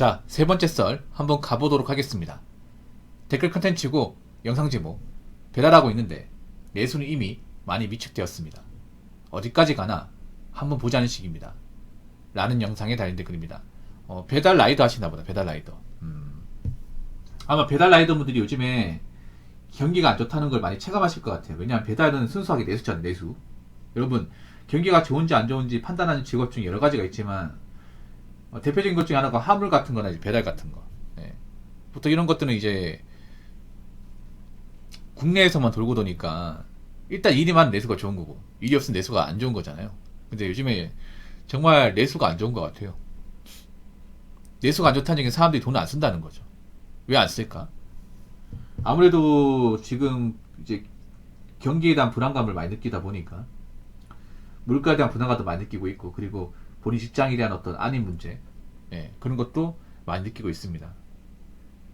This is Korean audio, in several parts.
자, 세 번째 썰 한번 가보도록 하겠습니다. 댓글 컨텐츠고 영상 제목 배달하고 있는데 내수는 이미 많이 미축되었습니다. 어디까지 가나 한번 보자는 식입니다. 라는 영상에 달린 댓글입니다. 배달 라이더 하시나보다. 배달 라이더. 아마 배달 라이더 분들이 요즘에 경기가 안 좋다는 걸 많이 체감하실 것 같아요. 왜냐하면 배달은 순수하게 내수잖아요. 내수. 여러분, 경기가 좋은지 안 좋은지 판단하는 직업 중에 여러 가지가 있지만 대표적인 것 중에 하나가 화물 같은 거나 이제 배달 같은 거. 예. 보통 이런 것들은 이제 국내에서만 돌고 도니까 일단 일이 많은 내수가 좋은 거고 일이 없으면 내수가 안 좋은 거잖아요. 근데 요즘에 정말 내수가 안 좋은 것 같아요. 내수가 안 좋다는 얘기는 사람들이 돈을 안 쓴다는 거죠. 왜 안 쓸까? 아무래도 지금 이제 경기에 대한 불안감을 많이 느끼다 보니까 물가에 대한 불안감도 많이 느끼고 있고, 그리고 본인 직장에 대한 어떤 안인 문제, 예, 그런 것도 많이 느끼고 있습니다.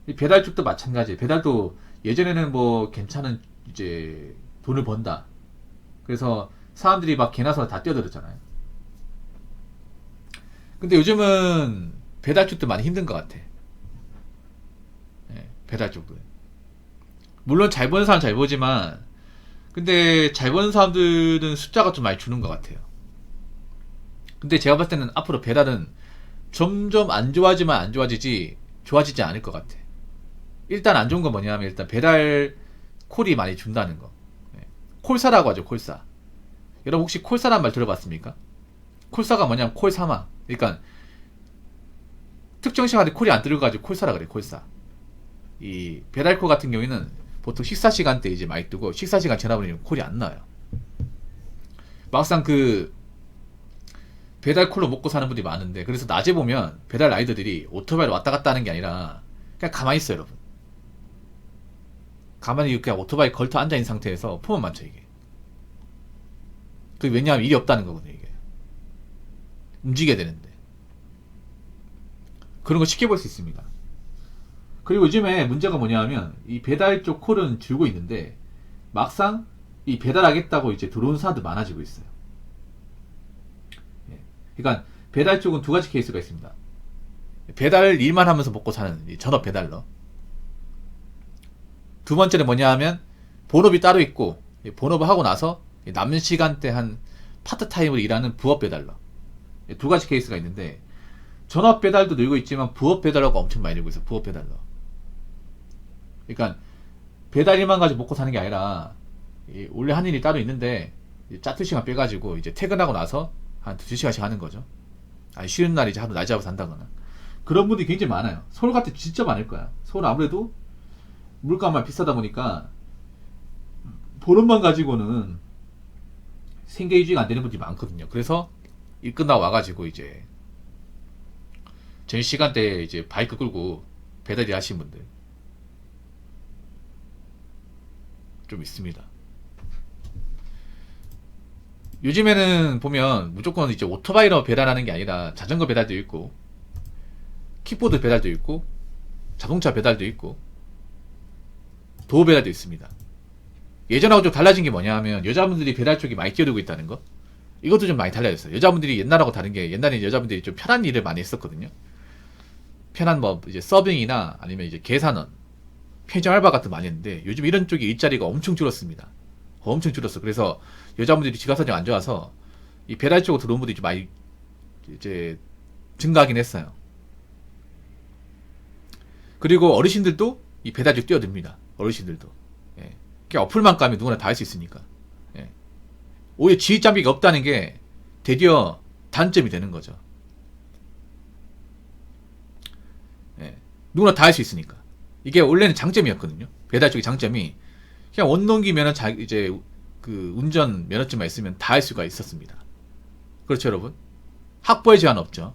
이 배달 쪽도 마찬가지예요. 배달도 예전에는 뭐 괜찮은 이제 돈을 번다. 그래서 사람들이 막 개나소나 다 뛰어들었잖아요. 근데 요즘은 배달 쪽도 많이 힘든 것 같아. 예, 배달 쪽도. 물론 잘 버는 사람 잘 버지만, 근데 잘 버는 사람들은 숫자가 좀 많이 주는 것 같아요. 근데 제가 봤을 때는 앞으로 배달은 점점 안 좋아지만 안 좋아지지 좋아지지 않을 것 같아. 일단 안 좋은 건 뭐냐면 일단 배달 콜이 많이 준다는 거. 예. 콜사라고 하죠. 콜사. 여러분 혹시 콜사란 말 들어봤습니까? 콜사가 뭐냐면 콜사마. 그러니까 특정 시간에 콜이 안 들어가지고 콜사라 그래. 콜사. 이 배달콜 같은 경우에는 보통 식사 시간 때 이제 많이 뜨고 식사 시간 지나버리면 콜이 안 나와요. 막상 그 배달콜로 먹고 사는 분들이 많은데, 그래서 낮에 보면 배달 라이더들이 오토바이로 왔다 갔다 하는 게 아니라 그냥 가만히 있어요. 여러분, 가만히 그냥 오토바이 걸터 앉아있는 상태에서 폰만 만져. 이게 그 왜냐하면 일이 없다는 거거든요. 이게 움직여야 되는데 그런 거 쉽게 볼 수 있습니다. 그리고 요즘에 문제가 뭐냐면 이 배달 쪽 콜은 줄고 있는데 막상 이 배달하겠다고 이제 들어온 사람도 많아지고 있어요. 그러니까 배달 쪽은 두 가지 케이스가 있습니다. 배달 일만 하면서 먹고 사는 전업 배달러. 두 번째는 뭐냐 하면 본업이 따로 있고 본업을 하고 나서 남는 시간대 한 파트타임으로 일하는 부업 배달러. 두 가지 케이스가 있는데 전업 배달도 늘고 있지만 부업 배달러가 엄청 많이 늘고 있어요. 부업 배달러. 그러니까 배달 일만 가지고 먹고 사는 게 아니라 원래 한 일이 따로 있는데 짜투 시간 빼가지고 이제 퇴근하고 나서 한 2시간씩 하는 거죠. 아니, 쉬는 날 이제 하루 날 잡아서 한다거나. 그런 분들이 굉장히 많아요. 서울 같은 데 진짜 많을 거야. 서울 아무래도 물가만 비싸다 보니까 본업만 가지고는 생계 유지가 안 되는 분들이 많거든요. 그래서 일 끝나고 와가지고 이제 전 시간대에 이제 바이크 끌고 배달 일 하시는 분들 좀 있습니다. 요즘에는 보면 무조건 이제 오토바이로 배달하는 게 아니라 자전거 배달도 있고 킥보드 배달도 있고 자동차 배달도 있고 도어 배달도 있습니다. 예전하고 좀 달라진 게 뭐냐 하면 여자분들이 배달 쪽이 많이 뛰어들고 있다는 거. 이것도 좀 많이 달라졌어요. 여자분들이 옛날하고 다른 게, 옛날에 여자분들이 좀 편한 일을 많이 했었거든요. 편한 뭐 이제 서빙이나 아니면 이제 계산원, 편의점 알바 같은 거 많이 했는데 요즘 이런 쪽이 일자리가 엄청 줄었습니다. 엄청 줄었어. 그래서 여자분들이 지갑사정 안 좋아서 이 배달 쪽으로 들어온 분들이 좀 많이 이제 증가하긴 했어요. 그리고 어르신들도 이 배달 쪽 뛰어듭니다. 어르신들도. 예. 그냥 어플만 까면 누구나 다 할 수 있으니까. 예. 오히려 지휘 장비가 없다는 게 드디어 단점이 되는 거죠. 예. 누구나 다 할 수 있으니까. 이게 원래는 장점이었거든요. 배달 쪽의 장점이 그냥 원동기면은 이제 그 운전 면허증만 있으면 다 할 수가 있었습니다. 그렇죠, 여러분? 학벌 제한 없죠.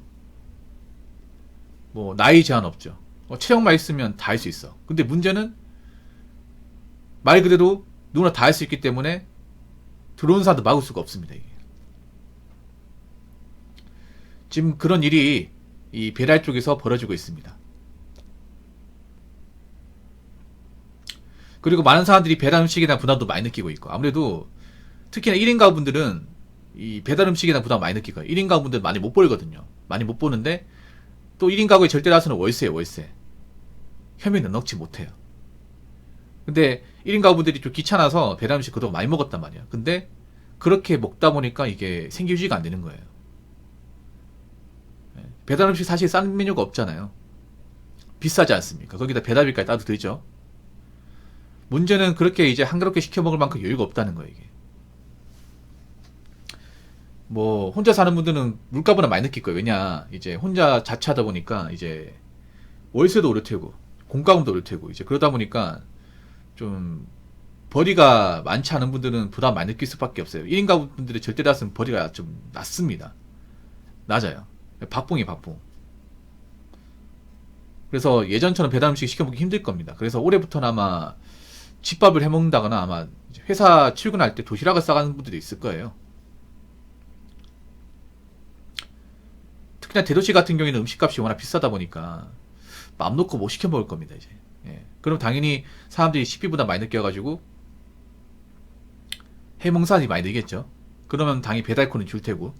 뭐 나이 제한 없죠. 체력만 있으면 다 할 수 있어. 근데 문제는 말 그대로 누구나 다 할 수 있기 때문에 들어온 사람도 막을 수가 없습니다. 이게. 지금 그런 일이 이 배달 쪽에서 벌어지고 있습니다. 그리고 많은 사람들이 배달 음식에 대한 부담도 많이 느끼고 있고, 아무래도 특히나 1인 가구분들은 이 배달 음식에 대한 부담 많이 느끼고, 1인 가구분들 많이 못 벌거든요. 많이 못 보는데 또 1인 가구의 절대 다수는 월세예요, 월세. 혐의는 넣지 못해요. 근데 1인 가구분들이 좀 귀찮아서 배달 음식 그동안 많이 먹었단 말이야. 근데 그렇게 먹다 보니까 이게 생계 유지가 안 되는 거예요. 배달 음식 사실 싼 메뉴가 없잖아요. 비싸지 않습니까? 거기다 배달비까지 따도 들죠. 문제는 그렇게 이제 한그렇게 시켜 먹을 만큼 여유가 없다는 거예요, 이게. 뭐 혼자 사는 분들은 물가보다 많이 느낄 거예요. 왜냐, 이제 혼자 자취하다 보니까 이제 월세도 오래 테고 공과금도 오래 테고 이제 그러다 보니까 좀 벌이가 많지 않은 분들은 부담 많이 느낄 수밖에 없어요. 1인 가구 분들의 절대 다수는 벌이가 좀 낮습니다. 낮아요. 박봉이 박봉. 그래서 예전처럼 배달 음식 시켜 먹기 힘들 겁니다. 그래서 올해부터는 아마 집밥을 해 먹는다거나 아마 회사 출근할 때 도시락을 싸가는 분들도 있을 거예요. 특히나 대도시 같은 경우에는 음식값이 워낙 비싸다 보니까 마음 놓고 못 시켜 먹을 겁니다, 이제. 예. 그럼 당연히 사람들이 식비보다 많이 느껴가지고 해먹는 많이 늘겠죠. 그러면 당연히 배달코는 줄 테고.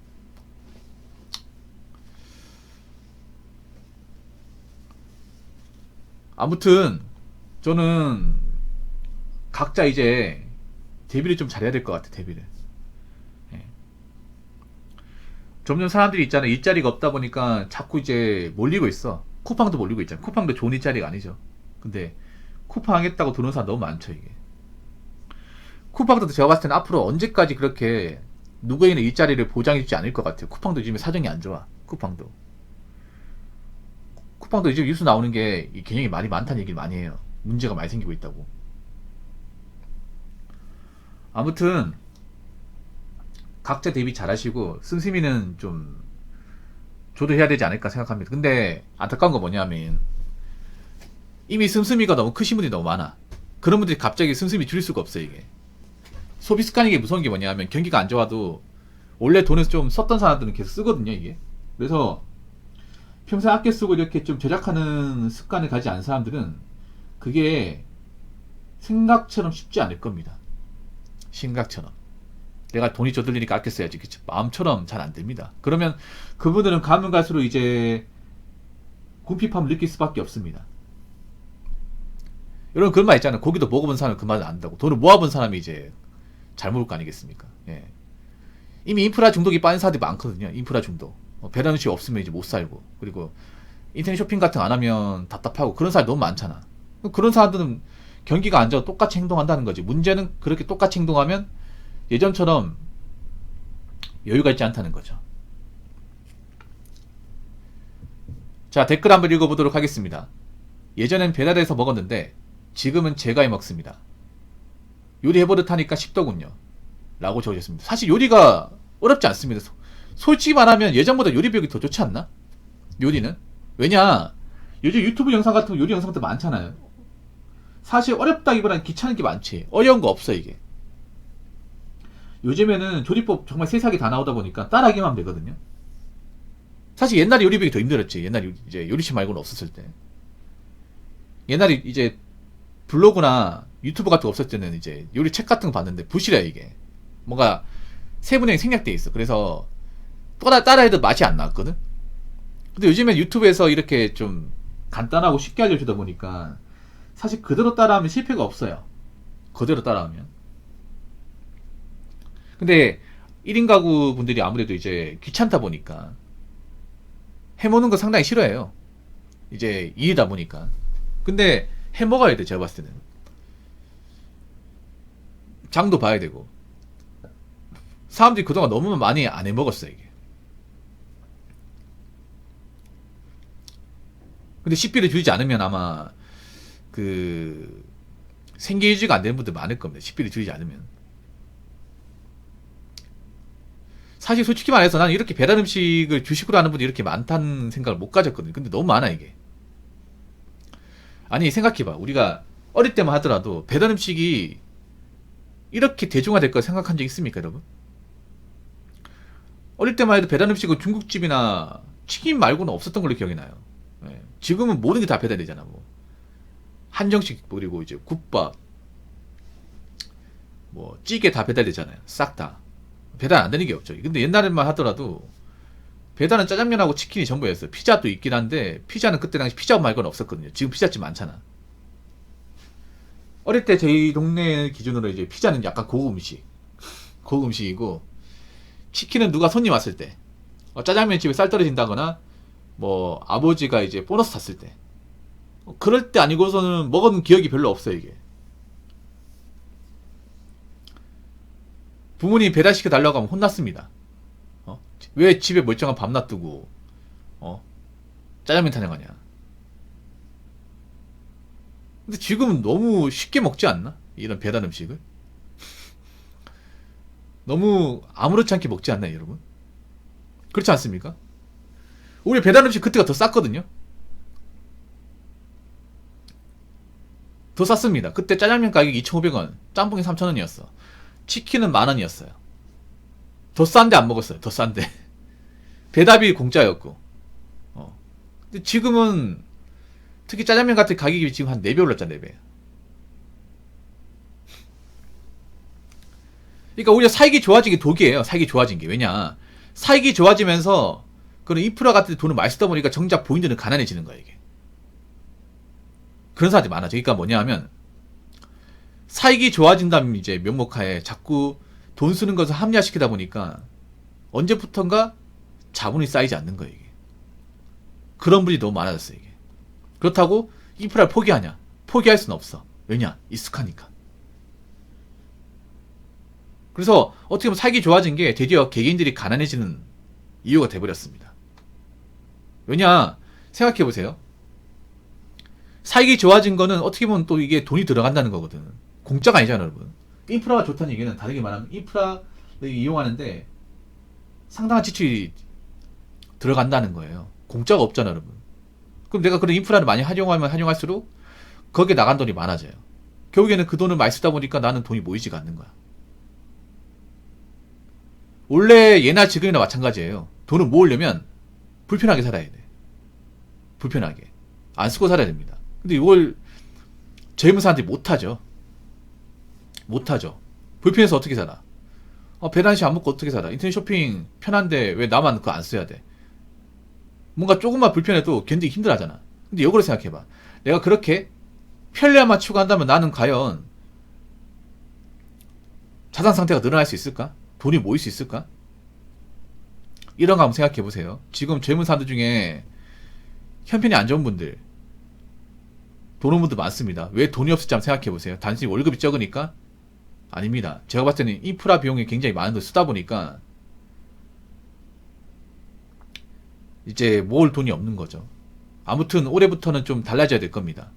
아무튼 저는 각자 이제 대비를 좀 잘해야 될 것 같아, 대비를. 예. 점점 사람들이 있잖아, 일자리가 없다 보니까 자꾸 이제 몰리고 있어. 쿠팡도 몰리고 있잖아. 쿠팡도 좋은 일자리가 아니죠. 근데 쿠팡 하겠다고 들어오는 사람 너무 많죠, 이게. 쿠팡도 제가 봤을 때는 앞으로 언제까지 그렇게 누구에게는 일자리를 보장해주지 않을 것 같아요. 쿠팡도 요즘에 사정이 안 좋아. 쿠팡도 요즘 뉴스 나오는 게 이 개념이 말이 많다는 얘기를 많이 해요. 문제가 많이 생기고 있다고. 아무튼 각자 대비 잘하시고 씀씀이는 좀 조도해야 되지 않을까 생각합니다. 근데 안타까운 거 뭐냐면 이미 씀씀이가 너무 크신 분들이 너무 많아. 그런 분들이 갑자기 씀씀이 줄일 수가 없어요. 이게 소비 습관이 게 무서운 게 뭐냐면 경기가 안 좋아도 원래 돈을 좀 썼던 사람들은 계속 쓰거든요, 이게. 그래서 평소에 아껴 쓰고 이렇게 좀 절약하는 습관을 가지지 않은 사람들은 그게 생각처럼 쉽지 않을 겁니다. 생각처럼 내가 돈이 저들리니까 아껴 써야지, 그치? 마음처럼 잘 안 됩니다. 그러면 그분들은 가면 갈수록 이제 궁핍함을 느낄 수밖에 없습니다. 여러분 그런 말 있잖아요. 고기도 먹어본 사람은 그 맛을 안다고. 돈을 모아본 사람이 이제 잘 먹을 거 아니겠습니까? 예. 이미 인프라 중독이 빠진 사람들이 많거든요. 인프라 중독. 배달 음식 없으면 이제 못 살고, 그리고 인터넷 쇼핑 같은 거 안 하면 답답하고, 그런 사람이 너무 많잖아. 그런 사람들은 경기가 안 좋아 똑같이 행동한다는 거지. 문제는 그렇게 똑같이 행동하면 예전처럼 여유가 있지 않다는 거죠. 자, 댓글 한번 읽어보도록 하겠습니다. 예전엔 배달해서 먹었는데 지금은 제가 해 먹습니다. 요리해보듯 하니까 쉽더군요, 라고 적으셨습니다. 사실 요리가 어렵지 않습니다. 솔직히 말하면 예전보다 요리 배우기 더 좋지 않나? 요리는? 왜냐, 요즘 유튜브 영상 같은 요리 영상들 많잖아요. 사실 어렵다기보다는 귀찮은 게 많지. 어려운 거 없어, 이게. 요즘에는 조리법 정말 세세하게 다 나오다 보니까 따라하기만 하면 되거든요. 사실 옛날에 요리 배우기 더 힘들었지. 옛날에 이제 요리실 말고는 없었을 때. 옛날에 이제 블로그나 유튜브 같은 거 없을 때는 이제 요리 책 같은 거 봤는데 부실해, 이게. 뭔가 세분형이 생략돼 있어. 그래서 따라해도 맛이 안 나왔거든. 근데 요즘엔 유튜브에서 이렇게 좀 간단하고 쉽게 알려주다 보니까 사실 그대로 따라하면 실패가 없어요. 그대로 따라하면. 근데 1인 가구 분들이 아무래도 이제 귀찮다 보니까 해먹는 거 상당히 싫어해요. 이제 일이다 보니까. 근데 해먹어야 돼, 제가 봤을 때는. 장도 봐야 되고. 사람들이 그동안 너무 많이 안 해먹었어요, 이게. 근데 식비를 줄이지 않으면 아마 그 생계 유지가 안 되는 분들 많을 겁니다. 식비를 줄이지 않으면. 사실 솔직히 말해서 나는 이렇게 배달 음식을 주식으로 하는 분이 이렇게 많다는 생각을 못 가졌거든요. 근데 너무 많아, 이게. 아니, 생각해봐. 우리가 어릴 때만 하더라도 배달 음식이 이렇게 대중화될 거 생각한 적 있습니까, 여러분? 어릴 때만 해도 배달 음식은 중국집이나 치킨 말고는 없었던 걸로 기억이 나요. 예. 지금은 모든 게 다 배달되잖아. 뭐 한정식, 그리고 이제 국밥, 뭐 찌개 다 배달되잖아요. 싹 다 배달 안 되는 게 없죠. 근데 옛날에만 하더라도 배달은 짜장면하고 치킨이 전부였어요. 피자도 있긴 한데 피자는 그때 당시 피자업 말고는 없었거든요. 지금 피자집 많잖아. 어릴 때 저희 동네 기준으로 이제 피자는 약간 고급 음식, 고급 음식이고, 치킨은 누가 손님 왔을 때, 짜장면 집에 쌀 떨어진다거나 뭐 아버지가 이제 보너스 탔을 때, 그럴 때 아니고서는 먹은 기억이 별로 없어요. 이게 부모님 배달시켜 달라고 하면 혼났습니다. 왜 집에 멀쩡한 밥 놔두고 짜장면 타령하냐. 근데 지금은 너무 쉽게 먹지 않나? 이런 배달 음식을 너무 아무렇지 않게 먹지 않나요, 여러분? 그렇지 않습니까? 우리 배달 음식 그때가 더 쌌거든요. 더 쌌습니다. 그때 짜장면 가격이 2,500원, 짬뽕이 3,000원이었어. 치킨은 10,000원이었어요. 더 싼데 안 먹었어요. 더 싼데. 배달비 공짜였고. 근데 지금은 특히 짜장면 같은 가격이 지금 한 4배 올랐잖아, 4배. 그러니까 오히려 사익이 좋아진 게 독이에요. 사익이 좋아진 게. 왜냐? 사익이 좋아지면서 그런 인프라 같은 데 돈을 많이 쓰다 보니까 정작 본인들은 가난해지는 거야, 이게. 그런 사람들이 많아져. 그러니까 뭐냐 하면 사익이 좋아진다면 이제 명목하에 자꾸 돈 쓰는 것을 합리화시키다 보니까 언제부턴가 자본이 쌓이지 않는 거예요, 이게. 그런 분이 너무 많아졌어요, 이게. 그렇다고 인프라를 포기하냐? 포기할 수는 없어. 왜냐? 익숙하니까. 그래서 어떻게 보면 사익이 좋아진 게 드디어 개개인들이 가난해지는 이유가 돼버렸습니다. 왜냐? 생각해보세요. 사익이 좋아진 거는 어떻게 보면 또 이게 돈이 들어간다는 거거든. 공짜가 아니잖아, 여러분. 인프라가 좋다는 얘기는 다르게 말하면 인프라를 이용하는데 상당한 지출이 들어간다는 거예요. 공짜가 없잖아, 여러분. 그럼 내가 그런 인프라를 많이 활용하면 활용할수록 거기에 나간 돈이 많아져요. 결국에는 그 돈을 많이 쓰다 보니까 나는 돈이 모이지가 않는 거야. 원래 예나 지금이나 마찬가지예요. 돈을 모으려면 불편하게 살아야 돼. 불편하게. 안 쓰고 살아야 됩니다. 근데 이걸 젊은 사람들이 못하죠. 못하죠. 불편해서 어떻게 살아? 배달시 안 먹고 어떻게 살아? 인터넷 쇼핑 편한데 왜 나만 그거 안 써야 돼? 뭔가 조금만 불편해도 견디기 힘들어 하잖아. 근데 역으로 생각해봐. 내가 그렇게 편리함만 추구한다면 나는 과연 자산 상태가 늘어날 수 있을까? 돈이 모일 수 있을까? 이런 거 한번 생각해 보세요. 지금 젊은 사람들 중에 형편이 안 좋은 분들, 돈 없는 분들 많습니다. 왜 돈이 없을지 한번 생각해 보세요. 단순히 월급이 적으니까? 아닙니다. 제가 봤을 때는 인프라 비용이 굉장히 많은 걸 쓰다 보니까 이제 모을 돈이 없는 거죠. 아무튼 올해부터는 좀 달라져야 될 겁니다.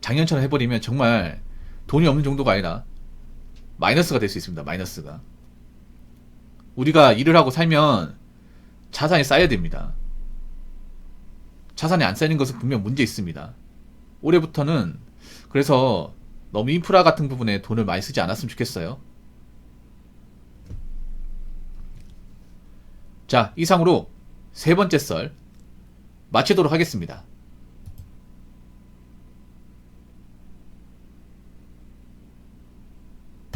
작년처럼 해버리면 정말 돈이 없는 정도가 아니라 마이너스가 될 수 있습니다. 마이너스가. 우리가 일을 하고 살면 자산이 쌓여야 됩니다. 자산이 안 쌓이는 것은 분명 문제 있습니다. 올해부터는 그래서 너무 인프라 같은 부분에 돈을 많이 쓰지 않았으면 좋겠어요. 자, 이상으로 세 번째 썰 마치도록 하겠습니다.